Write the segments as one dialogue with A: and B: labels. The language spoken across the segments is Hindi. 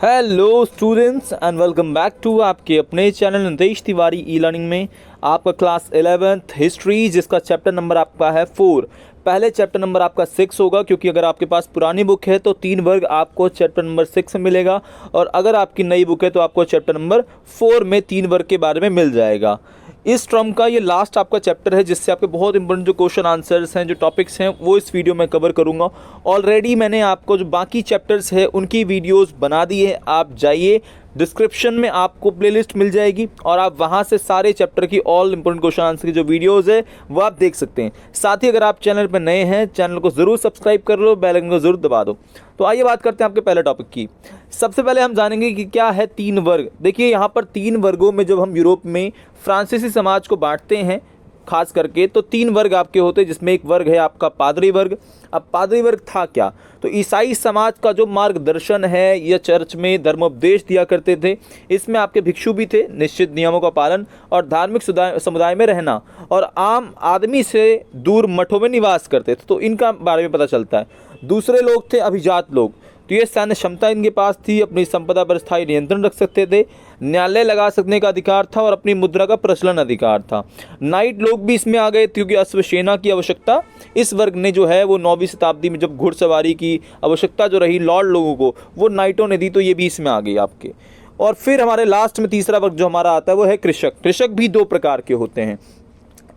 A: Hello students and welcome back to आपके अपने channel Nitesh Tiwari e learning में आपका क्लास 11th हिस्ट्री, जिसका चैप्टर नंबर आपका है 4। पहले चैप्टर नंबर आपका 6 होगा, क्योंकि अगर आपके पास पुरानी बुक है तो 3 वर्ग आपको चैप्टर नंबर 6 में मिलेगा, और अगर आपकी नई बुक है तो आपको चैप्टर नंबर 4 में 3 वर्ग के बारे में मिल जाएगा। इस टर्म का ये लास्ट आपका चैप्टर है, जिससे आपके बहुत इंपॉर्टेंट जो क्वेश्चन आंसर्स हैं, जो टॉपिक्स हैं, वो इस वीडियो में कवर करूंगा। ऑलरेडी मैंने आपको जो बाकी चैप्टर्स है उनकी वीडियोस बना दी है, आप जाइए डिस्क्रिप्शन में आपको प्लेलिस्ट मिल जाएगी और आप वहां से सारे चैप्टर की ऑल इंपॉर्टेंट क्वेश्चन आंसर की जो वीडियोस है वो आप देख सकते हैं। साथ ही अगर आप चैनल पर नए हैं, चैनल को ज़रूर सब्सक्राइब कर लो, बेल आइकन को ज़रूर दबा दो। तो आइए बात करते हैं आपके पहले टॉपिक की। सबसे पहले हम जानेंगे कि क्या है 3 वर्ग। देखिए यहाँ पर 3 वर्गों में जब हम यूरोप में फ्रांसीसी समाज को बांटते हैं खास करके, तो 3 वर्ग आपके होते हैं, जिसमें एक वर्ग है आपका पादरी वर्ग। अब पादरी वर्ग था क्या? तो ईसाई समाज का जो मार्गदर्शन है, यह चर्च में धर्मोपदेश दिया करते थे। इसमें आपके भिक्षु भी थे, निश्चित नियमों का पालन और धार्मिक समुदाय में रहना, और आम आदमी से दूर मठों में निवास करते थे। तो इनका बारे में पता चलता है। दूसरे लोग थे अभिजात लोग, तो ये सैन्य क्षमता इनके पास थी, अपनी संपदा पर स्थायी नियंत्रण रख सकते थे, न्यायालय लगा सकने का अधिकार था और अपनी मुद्रा का प्रचलन अधिकार था। नाइट लोग भी इसमें आ गए, क्योंकि अश्वसेना की आवश्यकता इस वर्ग ने जो है वो 9वीं शताब्दी में जब घुड़सवारी की आवश्यकता जो रही लॉर्ड लोगों को, वो नाइटों ने दी, तो ये भी इसमें आ गई आपके। और फिर हमारे लास्ट में तीसरा वर्ग जो हमारा आता है वो है कृषक। कृषक भी 2 प्रकार के होते हैं।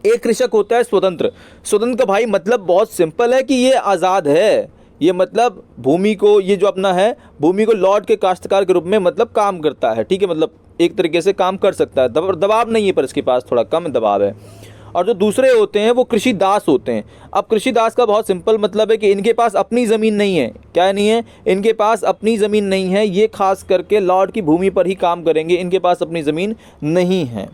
A: एक कृषक होता है स्वतंत्र। स्वतंत्र का भाई मतलब बहुत सिंपल है कि ये आज़ाद है, ये मतलब भूमि को, ये जो अपना है भूमि को लॉर्ड के काश्तकार के रूप में मतलब काम करता है, ठीक है, मतलब एक तरीके से काम कर सकता है, दबाव नहीं है, पर इसके पास थोड़ा कम दबाव है। और जो दूसरे होते हैं वो कृषि दास होते हैं। अब कृषि दास का बहुत सिंपल मतलब है कि इनके पास अपनी ज़मीन नहीं है। क्या नहीं है? इनके पास अपनी ज़मीन नहीं है, ये खास करके लॉर्ड की भूमि पर ही काम करेंगे, इनके पास अपनी ज़मीन नहीं है।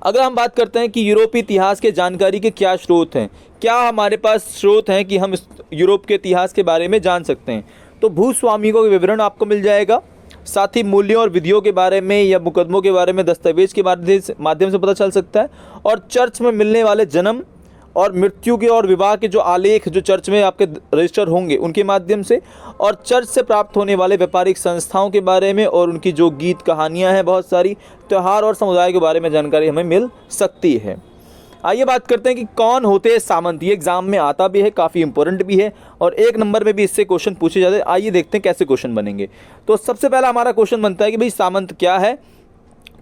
A: अगर हम बात करते हैं कि यूरोपीय इतिहास के जानकारी के क्या स्रोत हैं, क्या हमारे पास स्रोत हैं कि हम इस यूरोप के इतिहास के बारे में जान सकते हैं, तो भूस्वामियों का विवरण आपको मिल जाएगा। साथ ही मूल्यों और विधियों के बारे में या मुकदमों के बारे में दस्तावेज के माध्यम से पता चल सकता है, और चर्च में मिलने वाले जन्म और मृत्यु के और विवाह के जो आलेख जो चर्च में आपके रजिस्टर होंगे उनके माध्यम से, और चर्च से प्राप्त होने वाले व्यापारिक संस्थाओं के बारे में, और उनकी जो गीत कहानियां हैं, बहुत सारी त्यौहार और समुदाय के बारे में जानकारी हमें मिल सकती है। आइए बात करते हैं कि कौन होते हैं सामंत। ये एग्जाम में आता भी है, काफ़ी इंपॉर्टेंट भी है, और 1 नंबर में भी इससे क्वेश्चन पूछे जाते हैं। आइए देखते हैं कैसे क्वेश्चन बनेंगे। तो सबसे पहला हमारा क्वेश्चन बनता है कि भाई सामंत क्या है।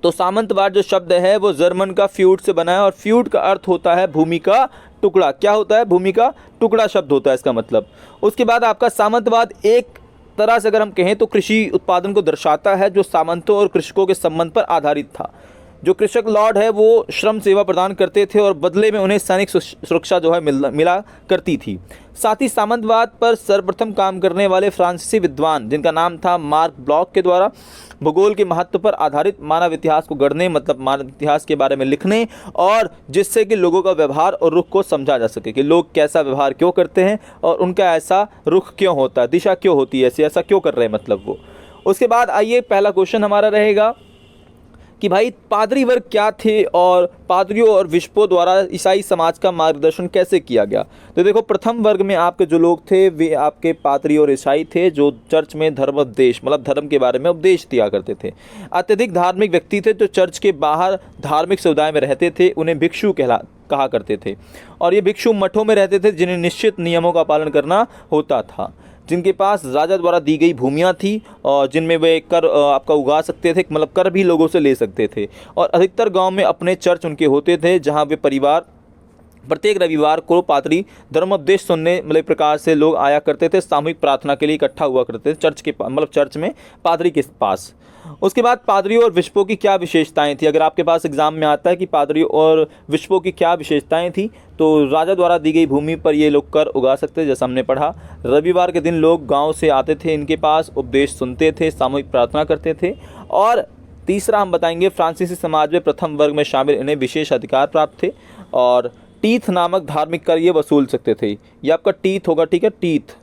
A: तो सामंतवाद जो शब्द है वो जर्मन का फ्यूड से बना है, और फ्यूड का अर्थ होता है भूमि का टुकड़ा। क्या होता है? भूमि का टुकड़ा शब्द होता है इसका मतलब। उसके बाद आपका सामंतवाद एक तरह से अगर हम कहें तो कृषि उत्पादन को दर्शाता है, जो सामंतों और कृषकों के संबंध पर आधारित था। जो कृषक लॉर्ड है वो श्रम सेवा प्रदान करते थे, और बदले में उन्हें सैनिक सुरक्षा जो है मिला करती थी। साथ ही सामंतवाद पर सर्वप्रथम काम करने वाले फ्रांसीसी विद्वान, जिनका नाम था मार्क ब्लॉक, के द्वारा भूगोल के महत्व पर आधारित मानव इतिहास को गढ़ने, मतलब मानव इतिहास के बारे में लिखने, और जिससे कि लोगों का व्यवहार और रुख को समझा जा सके कि लोग कैसा व्यवहार क्यों करते हैं और उनका ऐसा रुख क्यों होता है, दिशा क्यों होती है, ऐसा क्यों कर रहे हैं, मतलब वो। उसके बाद आइए पहला क्वेश्चन हमारा रहेगा कि भाई पादरी वर्ग क्या थे, और पादरियों और बिशपों द्वारा ईसाई समाज का मार्गदर्शन कैसे किया गया। तो देखो, प्रथम वर्ग में आपके जो लोग थे वे आपके पादरी और ईसाई थे, जो चर्च में धर्मोपदेश मतलब धर्म के बारे में उपदेश दिया करते थे। अत्यधिक धार्मिक व्यक्ति थे, जो चर्च के बाहर धार्मिक समुदाय में रहते थे, उन्हें भिक्षु कहा करते थे, और ये भिक्षु मठों में रहते थे, जिन्हें निश्चित नियमों का पालन करना होता था, जिनके पास राजा द्वारा दी गई भूमियाँ थी, और जिनमें वे कर आपका उगा सकते थे, मतलब कर भी लोगों से ले सकते थे। और अधिकतर गांव में अपने चर्च उनके होते थे, जहां वे परिवार प्रत्येक रविवार को पादरी धर्मोपदेश सुनने मतलब प्रकार से लोग आया करते थे, सामूहिक प्रार्थना के लिए इकट्ठा हुआ करते थे चर्च के मतलब चर्च में पादरी के पास। उसके बाद पादरियों और बिशपों की क्या विशेषताएं थी। अगर आपके पास एग्जाम में आता है कि पादरियों और बिशपों की क्या विशेषताएं थी, तो राजा द्वारा दी गई भूमि पर ये लोग कर उगा सकते थे, जैसा हमने पढ़ा। रविवार के दिन लोग गांव से आते थे, इनके पास उपदेश सुनते थे, सामूहिक प्रार्थना करते थे। और तीसरा हम बताएंगे, फ्रांसीसी समाज में प्रथम वर्ग में शामिल इन्हें विशेष अधिकार प्राप्त थे, और टीथ नामक धार्मिक कर ये वसूल सकते थे। ये आपका टीथ होगा, ठीक है, टीथ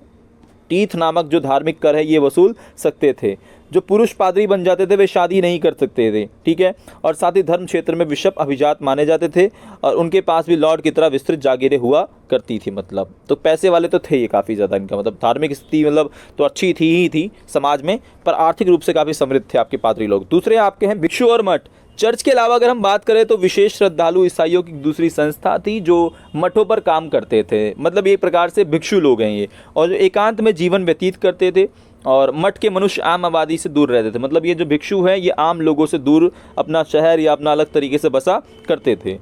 A: टीथ नामक जो धार्मिक कर है ये वसूल सकते थे। जो पुरुष पादरी बन जाते थे वे शादी नहीं कर सकते थे, ठीक है। और साथ ही धर्म क्षेत्र में बिशप अभिजात माने जाते थे और उनके पास भी लॉर्ड की तरह विस्तृत जागीरें हुआ करती थी। मतलब तो पैसे वाले तो थे ये काफ़ी ज़्यादा, इनका मतलब धार्मिक स्थिति मतलब तो अच्छी थी ही थी समाज में, पर आर्थिक रूप से काफ़ी समृद्ध थे आपके पादरी लोग। दूसरे आपके हैं भिक्षु और मठ। चर्च के अलावा अगर हम बात करें तो विशेष श्रद्धालु ईसाइयों की दूसरी संस्था थी जो मठों पर काम करते थे। मतलब एक प्रकार से भिक्षु लोग हैं ये, और जो एकांत में जीवन व्यतीत करते थे। और मठ के मनुष्य आम आबादी से दूर रहते थे। मतलब ये जो भिक्षु हैं ये आम लोगों से दूर अपना शहर या अपना अलग तरीके से बसा करते थे।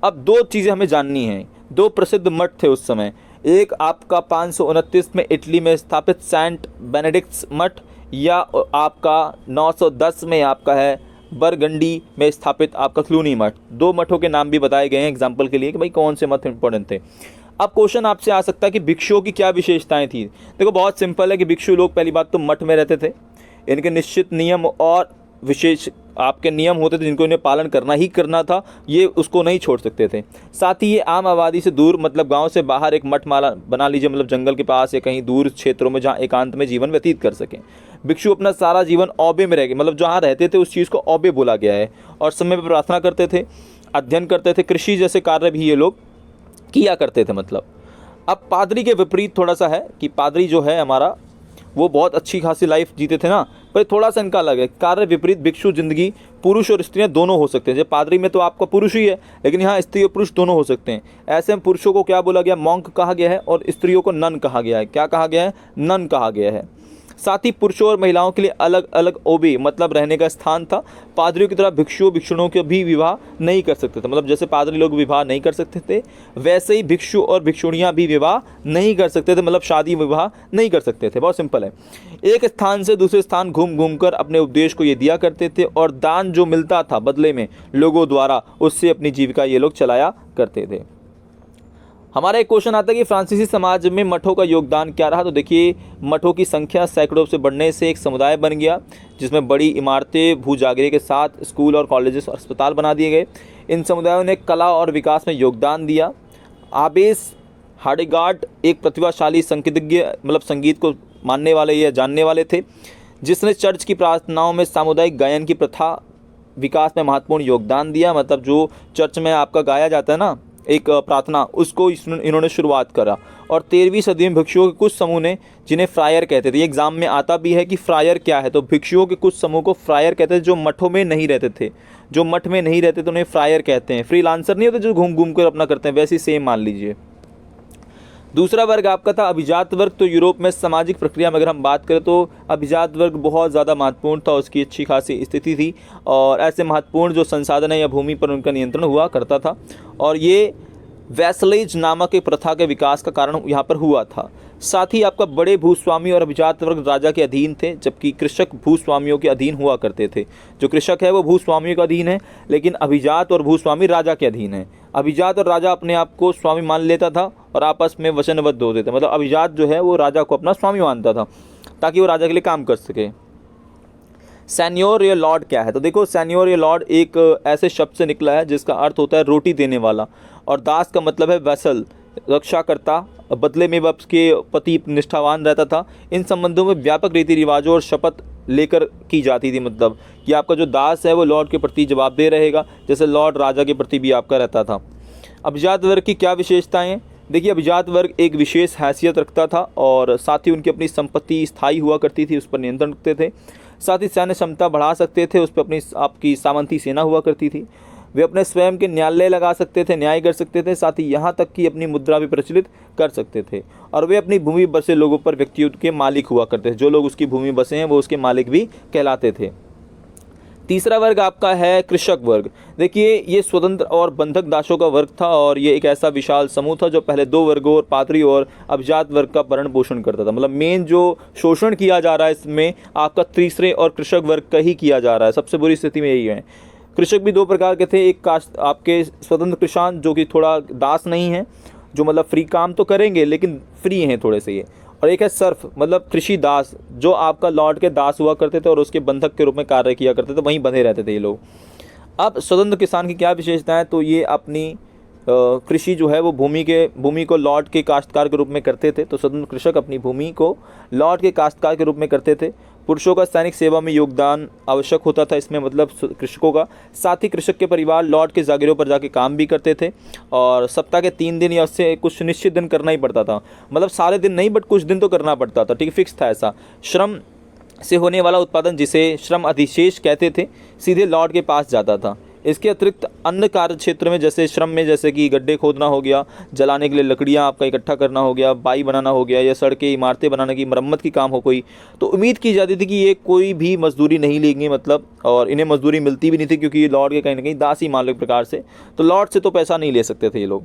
A: अब दो चीज़ें हमें जाननी हैं। दो प्रसिद्ध मठ थे उस समय, एक आपका 529 में इटली में स्थापित सेंट बेनेडिक्ट्स मठ, या आपका 910 में आपका है बरगंडी में स्थापित आपका क्लूनी मठ। दो मठों के नाम भी बताए गए हैं एग्जाम्पल के लिए कि भाई कौन से मठ इंपॉर्टेंट थे। अब क्वेश्चन आपसे आ सकता है कि भिक्षुओं की क्या विशेषताएं थी। देखो बहुत सिंपल है कि भिक्षु लोग पहली बात तो मठ में रहते थे, इनके निश्चित नियम और विशेष आपके नियम होते थे जिनको इन्हें पालन करना ही करना था, ये उसको नहीं छोड़ सकते थे। साथ ही ये आम आबादी से दूर, मतलब गांव से बाहर एक मठ माला बना लीजिए, मतलब जंगल के पास या कहीं दूर क्षेत्रों में जहाँ एकांत में जीवन व्यतीत कर सकें। भिक्षु अपना सारा जीवन औबे में रह गए, मतलब जहाँ रहते थे उस चीज़ को औबे बोला गया है, और समय पर प्रार्थना करते थे, अध्ययन करते थे, कृषि जैसे कार्य भी ये लोग किया करते थे। मतलब अब पादरी के विपरीत थोड़ा सा है कि पादरी जो है हमारा वो बहुत अच्छी खासी लाइफ जीते थे ना, पर थोड़ा सा इनका अलग है। कार्य विपरीत भिक्षु जिंदगी पुरुष और स्त्रियां दोनों हो सकते हैं। जैसे पादरी में तो आपका पुरुष ही है, लेकिन यहाँ स्त्री और पुरुष दोनों हो सकते हैं। ऐसे में पुरुषों को क्या बोला गया, मॉन्क कहा गया है, और स्त्रियों को नन कहा गया है। क्या कहा गया है, नन कहा गया है। साथ ही पुरुषों और महिलाओं के लिए अलग अलग ओबे मतलब रहने का स्थान था। पादरियों की तरह भिक्षुओं भिक्षुणों के भी विवाह नहीं कर सकते थे। मतलब जैसे पादरी लोग विवाह नहीं कर सकते थे, वैसे ही भिक्षु और भिक्षुणियाँ भी विवाह नहीं कर सकते थे, मतलब शादी विवाह नहीं कर सकते थे। बहुत सिंपल है। एक स्थान से दूसरे स्थान घूम घूम कर अपने उपदेश को ये दिया करते थे, और दान जो मिलता था बदले में लोगों द्वारा, उससे अपनी जीविका ये लोग चलाया करते थे। हमारा एक क्वेश्चन आता है कि फ्रांसीसी समाज में मठों का योगदान क्या रहा। तो देखिए, मठों की संख्या सैकड़ों से बढ़ने से एक समुदाय बन गया, जिसमें बड़ी इमारतें, भू जागीरें के साथ स्कूल और कॉलेजेस और अस्पताल बना दिए गए। इन समुदायों ने कला और विकास में योगदान दिया। आबेस हाडेगार्ड एक प्रतिभाशाली संगीतज्ञ, मतलब संगीत को मानने वाले या जानने वाले थे, जिसने चर्च की प्रार्थनाओं में सामुदायिक गायन की प्रथा विकास में महत्वपूर्ण योगदान दिया। मतलब जो चर्च में आपका गाया जाता है ना एक प्रार्थना, उसको इन्होंने शुरुआत करा। और 13वीं सदी में भिक्षुओं के कुछ समूह ने, जिन्हें फ्रायर कहते थे, ये एग्जाम में आता भी है कि फ्रायर क्या है, तो भिक्षुओं के कुछ समूह को फ्रायर कहते थे जो मठों में नहीं रहते थे। जो मठ में नहीं रहते तो उन्हें फ्रायर कहते हैं। फ्रीलांसर नहीं होते जो घूम घूम कर अपना करते हैं, वैसे ही सेम मान लीजिए। दूसरा वर्ग आपका था अभिजात वर्ग। तो यूरोप में सामाजिक प्रक्रिया में अगर हम बात करें तो अभिजात वर्ग बहुत ज़्यादा महत्वपूर्ण था, उसकी अच्छी खासी स्थिति थी, और ऐसे महत्वपूर्ण जो संसाधन है या भूमि पर उनका नियंत्रण हुआ करता था। और ये वैसलेज नामक एक प्रथा के विकास का कारण यहाँ पर हुआ था। साथ ही आपका बड़े भूस्वामी और अभिजात वर्ग राजा के अधीन थे, जबकि कृषक भूस्वामियों के अधीन हुआ करते थे। जो कृषक है वो भूस्वामियों के अधीन है, लेकिन अभिजात और भूस्वामी राजा के अधीन है। अभिजात और राजा अपने आप को स्वामी मान लेता था और आपस में वचनबद्ध होते थे। मतलब अभिजात जो है वो राजा को अपना स्वामी मानता था ताकि वो राजा के लिए काम कर सके। सैन्योर या लॉर्ड क्या है, तो देखो सैन्योर या लॉर्ड एक ऐसे शब्द से निकला है जिसका अर्थ होता है रोटी देने वाला, और दास का मतलब है वैसल, रक्षा करता। बदले में वह उसके पति निष्ठावान रहता था। इन संबंधों में व्यापक रीति रिवाजों और शपथ लेकर की जाती थी। मतलब कि आपका जो दास है वो लॉर्ड के प्रति जवाबदेह रहेगा, जैसे लॉर्ड राजा के प्रति भी आपका रहता था। अभिजात वर्ग की क्या विशेषताएं, देखिए अभिजात वर्ग एक विशेष हैसियत रखता था, और साथ ही उनकी अपनी संपत्ति स्थायी हुआ करती थी, उस पर नियंत्रण रखते थे। साथ ही सैन्य क्षमता बढ़ा सकते थे, उस पर अपनी आपकी सामंती सेना हुआ करती थी। वे अपने स्वयं के न्यायालय लगा सकते थे, न्याय कर सकते थे। साथ ही यहाँ तक कि अपनी मुद्रा भी प्रचलित कर सकते थे, और वे अपनी भूमि बसे लोगों पर व्यक्तियों के मालिक हुआ करते थे। जो लोग उसकी भूमि बसे हैं वो उसके मालिक भी कहलाते थे। तीसरा वर्ग आपका है कृषक वर्ग। देखिए ये स्वतंत्र और बंधक दासों का वर्ग था, और ये एक ऐसा विशाल समूह था जो पहले दो वर्गों और पादरी और अभिजात वर्ग का भरण पोषण करता था। मतलब मेन जो शोषण किया जा रहा है इसमें आपका तीसरे और कृषक वर्ग का ही किया जा रहा है। सबसे बुरी स्थिति में यही है। कृषक भी दो प्रकार के थे, एक कास्ट आपके स्वतंत्र किसान जो कि थोड़ा दास नहीं है, जो मतलब फ्री काम तो करेंगे लेकिन फ्री हैं थोड़े से ये, और एक है सर्फ मतलब कृषि दास, जो आपका लॉर्ड के दास हुआ करते थे और उसके बंधक के रूप में कार्य किया करते थे, वहीं बंधे रहते थे ये लोग। अब स्वतंत्र किसान की क्या विशेषता है, तो ये अपनी कृषि जो है वो भूमि को लौट के काश्तकार के रूप में करते थे। तो स्वतंत्र कृषक अपनी भूमि को लौट के काश्तकार के रूप में करते थे। पुरुषों का सैनिक सेवा में योगदान आवश्यक होता था इसमें, मतलब कृषकों का। साथ ही कृषक के परिवार लौट के जागीरों पर जाके काम भी करते थे और सप्ताह के 3 दिन या उससे कुछ निश्चित दिन करना ही पड़ता था, मतलब सारे दिन नहीं बट कुछ दिन तो करना पड़ता था, ठीक है, फिक्स था ऐसा। श्रम से होने वाला उत्पादन, जिसे श्रम अधिशेष कहते थे, सीधे लॉर्ड के पास जाता था। इसके अतिरिक्त अन्य कार्य क्षेत्र में जैसे श्रम में, जैसे कि गड्ढे खोदना हो गया, जलाने के लिए लकड़ियां आपका इकट्ठा करना हो गया, बाई बनाना हो गया, या सड़कें इमारतें बनाने की मरम्मत की काम हो कोई, तो उम्मीद की जाती थी कि ये कोई भी मजदूरी नहीं लेंगे, मतलब, और इन्हें मजदूरी मिलती भी नहीं थी क्योंकि ये लॉर्ड के कहीं ना कहीं दासी मान लो एक प्रकार से, तो लॉर्ड से तो पैसा नहीं ले सकते थे ये लोग।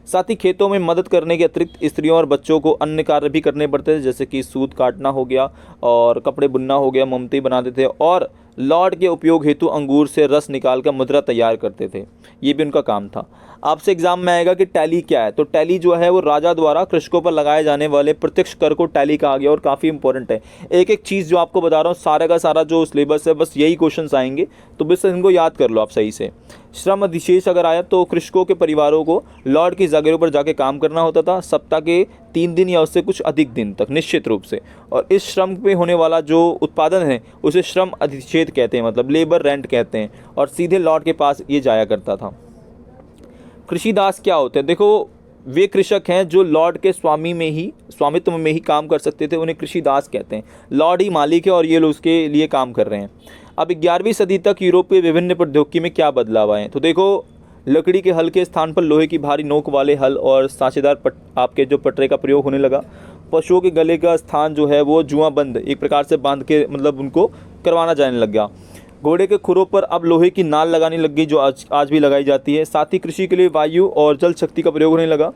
A: साथ ही खेतों में मदद करने के अतिरिक्त स्त्रियों और बच्चों को अन्य कार्य भी करने पड़ते थे, जैसे कि सूत काटना हो गया और कपड़े बुनना हो गया, मोमबत्ती बनाते थे और लॉर्ड के उपयोग हेतु अंगूर से रस निकालकर मुद्रा तैयार करते थे। ये भी उनका काम था। आपसे एग्जाम में आएगा कि टैली क्या है, तो टैली जो है वो राजा द्वारा कृषकों पर लगाए जाने वाले प्रत्यक्ष कर को टैली कहा गया और काफ़ी इंपॉर्टेंट है। एक एक चीज़ जो आपको बता रहा हूँ, सारा का सारा जो सिलेबस है बस यही क्वेश्चंस आएंगे, तो बस इनको याद कर लो आप सही से। श्रम अधिशेष अगर आया तो कृषकों के परिवारों को लॉर्ड की जागीरों पर जाके काम करना होता था, सप्ताह के 3 दिन या उससे कुछ अधिक दिन तक निश्चित रूप से, और इस श्रम पे होने वाला जो उत्पादन है उसे श्रम अधिशेष कहते हैं, मतलब लेबर रेंट कहते हैं, और सीधे लॉर्ड के पास ये जाया करता था। कृषिदास क्या होते हैं? देखो, वे कृषक हैं जो लॉर्ड के स्वामित्व में ही काम कर सकते थे, उन्हें कृषिदास कहते हैं। लॉर्ड ही मालिक है और ये लोग उसके लिए काम कर रहे हैं। अब 11वीं सदी तक यूरोप के विभिन्न प्रौद्योगिकी में क्या बदलाव आए? तो देखो, लकड़ी के हल के स्थान पर लोहे की भारी नोक वाले हल और साँचेदार आपके जो पटरे का प्रयोग होने लगा। पशुओं के गले का स्थान जो है वो जुआबंद एक प्रकार से बांध के, मतलब उनको करवाना जाने लग गया। घोड़े के खुरों पर अब लोहे की नाल लगाने लग गई, जो आज भी लगाई जाती है। साथ ही कृषि के लिए वायु और जल शक्ति का प्रयोग होने लगा।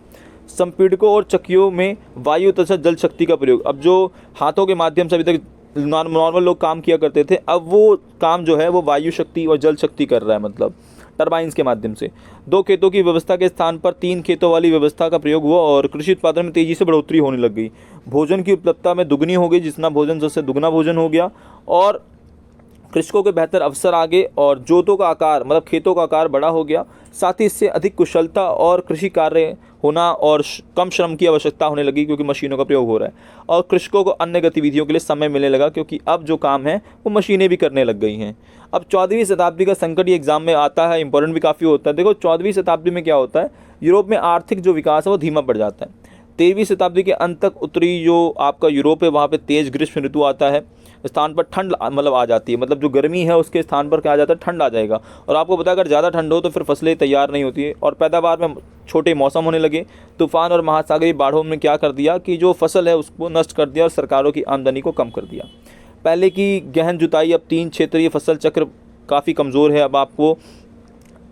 A: संपीड़कों और चक्कियों में वायु तथा जल शक्ति का प्रयोग, अब जो हाथों के माध्यम से अभी तक नॉर्मल लोग काम किया करते थे, अब वो काम जो है वो वायु शक्ति और जल शक्ति कर रहा है, मतलब टरबाइंस के माध्यम से। 2 खेतों की व्यवस्था के स्थान पर 3 खेतों वाली व्यवस्था का प्रयोग हुआ और कृषि उत्पादन में तेजी से बढ़ोतरी होने लग गई। भोजन की उपलब्धता में दुगनी हो गई, जितना भोजन उससे दुगना भोजन हो गया, और कृषकों के बेहतर अवसर आ गए और जोतों का आकार, मतलब खेतों का आकार बड़ा हो गया। साथ ही इससे अधिक कुशलता और कृषि कार्य होना और कम श्रम की आवश्यकता होने लगी क्योंकि मशीनों का प्रयोग हो रहा है, और कृषकों को अन्य गतिविधियों के लिए समय मिलने लगा क्योंकि अब जो काम है वो मशीनें भी करने लग गई हैं। अब 14वीं शताब्दी का संकट ये एग्जाम में आता है, इंपॉर्टेंट भी काफ़ी होता है। देखो, 14वीं शताब्दी में क्या होता है, यूरोप में आर्थिक जो विकास है वो धीमा पड़ जाता है। 13वीं शताब्दी के अंत तक उत्तरी जो आपका यूरोप है वहाँ पे तेज ग्रीष्म ऋतु आता है, स्थान पर ठंड मतलब आ जाती है, मतलब जो गर्मी है उसके स्थान पर क्या आ जाता है, ठंड आ जाएगा। और आपको पता है अगर ज़्यादा ठंड हो तो फिर फसलें तैयार नहीं होती है और पैदावार में छोटे मौसम होने लगे। तूफान और महासागरीय बाढ़ों ने क्या कर दिया कि जो फसल है उसको नष्ट कर दिया और सरकारों की आमदनी को कम कर दिया। पहले की गहन जुताई, अब 3 क्षेत्रीय फसल चक्र काफ़ी कमज़ोर है। अब आपको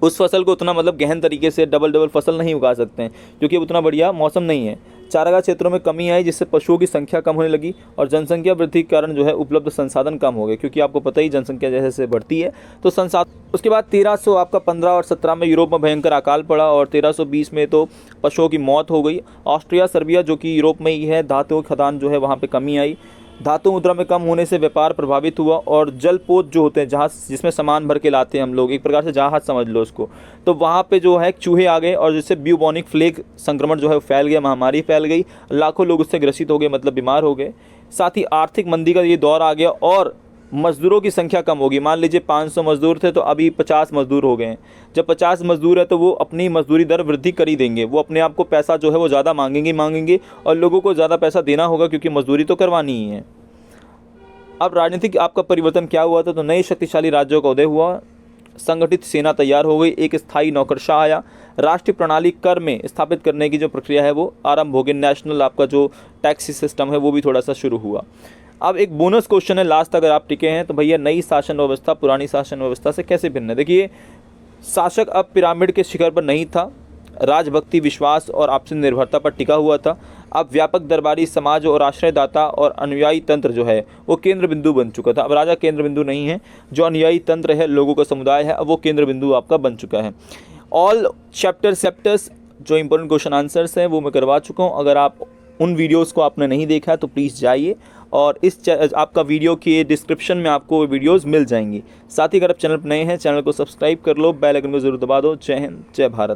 A: उस फसल को उतना मतलब गहन तरीके से डबल फसल नहीं उगा सकते हैं क्योंकि अब उतना बढ़िया मौसम नहीं है। चारागाह क्षेत्रों में कमी आई जिससे पशुओं की संख्या कम होने लगी और जनसंख्या वृद्धि के कारण जो है उपलब्ध संसाधन कम हो गए, क्योंकि आपको पता ही जनसंख्या जैसे जैसे बढ़ती है तो संसाधन। उसके बाद 1300 आपका 15 और 17 में यूरोप में भयंकर अकाल पड़ा और 1320 में तो पशुओं की मौत हो गई। ऑस्ट्रिया सर्बिया जो कि यूरोप में ही है, धातुओं खदान जो है वहाँ पर कमी आई। धातु मुद्रा में कम होने से व्यापार प्रभावित हुआ और जलपोत जो होते हैं जहाज जिसमें सामान भर के लाते हैं हम लोग, एक प्रकार से जहाज समझ लो उसको, तो वहाँ पे जो है चूहे आ गए और जिससे ब्यूबोनिक प्लेग संक्रमण जो है फैल गया, महामारी फैल गई, लाखों लोग उससे ग्रसित हो गए, मतलब बीमार हो गए। साथ ही आर्थिक मंदी का ये दौर आ गया और मजदूरों की संख्या कम होगी। मान लीजिए 500 मजदूर थे तो अभी 50 मजदूर हो गए हैं। जब 50 मजदूर है तो वो अपनी मजदूरी दर वृद्धि कर ही देंगे, वो अपने आप को पैसा जो है वो ज़्यादा मांगेंगे और लोगों को ज़्यादा पैसा देना होगा क्योंकि मजदूरी तो करवानी ही है। अब राजनीतिक आपका परिवर्तन क्या हुआ था, तो नए शक्तिशाली राज्यों का उदय हुआ, संगठित सेना तैयार हो गई, एक स्थायी नौकरशाह आया, राष्ट्रीय प्रणाली कर में स्थापित करने की जो प्रक्रिया है वो आरंभ हो गई, नेशनल आपका जो टैक्स सिस्टम है वो भी थोड़ा सा शुरू हुआ। अब एक बोनस क्वेश्चन है लास्ट, अगर आप टिके हैं तो भैया नई शासन व्यवस्था पुरानी शासन व्यवस्था से कैसे भिन्न है। देखिए, शासक अब पिरामिड के शिखर पर नहीं था, राजभक्ति, विश्वास और आपसी निर्भरता पर टिका हुआ था। अब व्यापक दरबारी समाज और आश्रयदाता और अनुयायी तंत्र जो है वो केंद्र बिंदु बन चुका था। अब राजा केंद्र बिंदु नहीं है, जो अनुयायी तंत्र है, लोगों का समुदाय है, अब वो केंद्र बिंदु आपका बन चुका है। ऑल चैप्टर्स जो इंपॉर्टेंट क्वेश्चन आंसर्स हैं वो मैं करवा चुका हूँ। अगर आप उन वीडियोस को आपने नहीं देखा है तो प्लीज़ जाइए और इस आपका वीडियो के डिस्क्रिप्शन में आपको वीडियोस मिल जाएंगी। साथ ही अगर आप चैनल पर नए हैं, चैनल को सब्सक्राइब कर लो, बेल आइकन को जरूर दबा दो। जय हिंद, जय भारत।